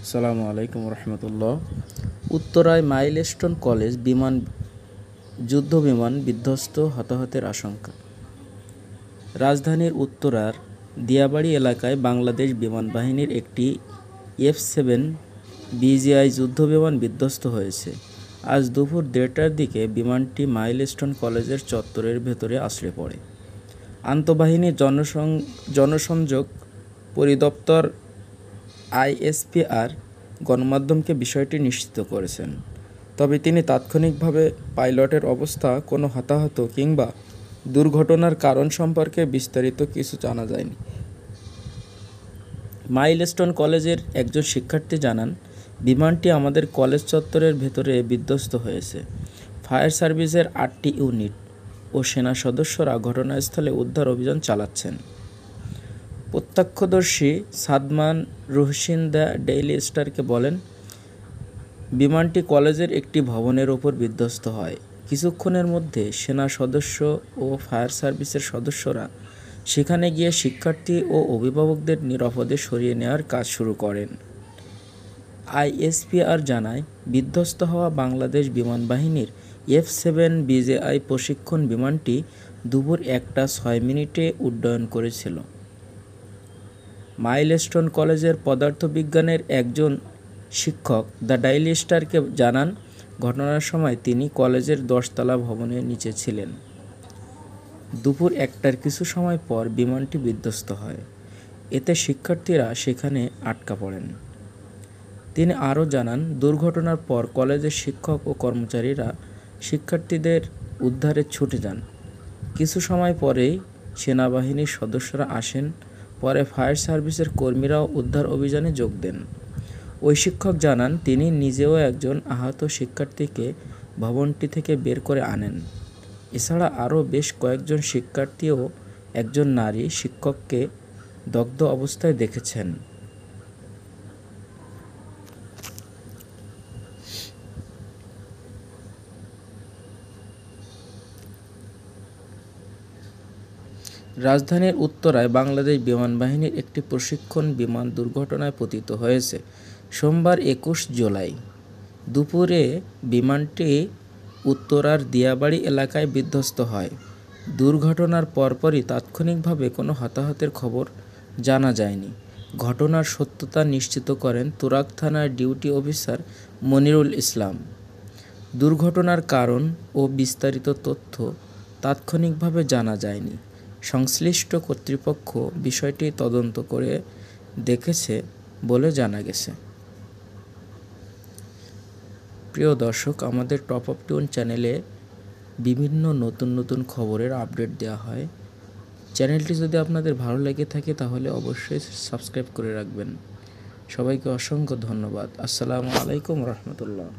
আসসালামু আলাইকুম রহমতুল্লাহ। উত্তরায় মাইলস্টোন কলেজ যুদ্ধবিমান বিধ্বস্ত, হতাহতের আশঙ্কা। রাজধানীর উত্তরার দিয়াবাড়ি এলাকায় বাংলাদেশ বিমান বাহিনীর একটি F-7 BGI যুদ্ধবিমান বিধ্বস্ত হয়েছে। আজ দুপুর 1:30টার দিকে বিমানটি মাইলস্টোন কলেজের চত্বরের ভেতরে আছড়ে পড়ে। আন্তঃবাহিনী জনসংযোগ পরিদপ্তর ISPR গণমাধ্যমকে বিষয়টি নিশ্চিত করেছেন, তবে তিনি তাৎক্ষণিকভাবে পাইলটের অবস্থা, কোনো হতাহত কিংবা দুর্ঘটনার কারণ সম্পর্কে বিস্তারিত কিছু জানা যায়নি। মাইলস্টোন কলেজের একজন শিক্ষার্থী জানান, বিমানটি আমাদের কলেজ চত্বরের ভেতরে বিধ্বস্ত হয়েছে। ফায়ার সার্ভিসের 8টি ইউনিট ও সেনা সদস্যরা ঘটনাস্থলে উদ্ধার অভিযান চালাচ্ছেন। প্রত্যক্ষদর্শী সাদমান রুহসিন দ্য ডেইলি স্টারকে বলেন, বিমানটি কলেজের একটি ভবনের ওপর বিধ্বস্ত হয়। কিছুক্ষণের মধ্যে সেনা সদস্য ও ফায়ার সার্ভিসের সদস্যরা সেখানে গিয়ে শিক্ষার্থী ও অভিভাবকদের নিরাপদে সরিয়ে নেওয়ার কাজ শুরু করেন। ISPR জানায়, বিধ্বস্ত হওয়া বাংলাদেশ বিমান বাহিনীর F-7 BGI প্রশিক্ষণ বিমানটি দুপুর 1:06 উড্ডয়ন করেছিল। মাইলস্টোন কলেজের পদার্থবিজ্ঞানের একজন শিক্ষক দ্য ডেইলি স্টারকে জানান, ঘটনার সময় তিনি কলেজের 10তলা ভবনের নিচে ছিলেন। দুপুর 1টার কিছু সময় পর বিমানটি বিধ্বস্ত হয়। এতে শিক্ষার্থীরা সেখানে আটকা পড়েন। তিনি আরও জানান, দুর্ঘটনার পর কলেজের শিক্ষক ও কর্মচারীরা শিক্ষার্থীদের উদ্ধারে ছুটে যান। কিছু সময় পরেই সেনাবাহিনীর সদস্যরা আসেন। পরে ফায়ার সার্ভিসের কর্মীরাও উদ্ধার অভিযানে যোগ দেন। ওই শিক্ষক জানান, তিনি নিজেও একজন আহত শিক্ষার্থীকে ভবনটি থেকে বের করে আনেন। এছাড়া আরও বেশ কয়েকজন শিক্ষার্থী ও একজন নারী শিক্ষককে দগ্ধ অবস্থায় দেখেছেন। রাজধানীর উত্তরায় বাংলাদেশ বিমান বাহিনীর একটি প্রশিক্ষণ বিমান দুর্ঘটনায় পতিত হয়েছে। সোমবার 21 জুলাই দুপুরে বিমানটি উত্তরার দিয়াবাড়ি এলাকায় বিধ্বস্ত হয়। দুর্ঘটনার পরপরই তাৎক্ষণিকভাবে কোনো হতাহতের খবর জানা যায়নি। ঘটনার সত্যতা নিশ্চিত করেন তুরাগ থানার ডিউটি অফিসার মনিরুল ইসলাম। দুর্ঘটনার কারণ ও বিস্তারিত তথ্য তাৎক্ষণিকভাবে জানা যায়নি। সংশ্লিষ্ট কর্তৃপক্ষ বিষয়টি তদন্ত করে দেখেছে বলে জানা গেছে। প্রিয় দর্শক, আমাদের টপ আপ টিউন চ্যানেলে বিভিন্ন নতুন খবরের আপডেট দেওয়া হয়। চ্যানেলটি যদি আপনাদের ভালো লেগে থাকে তাহলে অবশ্যই সাবস্ক্রাইব করে রাখবেন। সবাইকে অসংখ্য ধন্যবাদ। আসসালামু আলাইকুম রহমতুল্লাহ।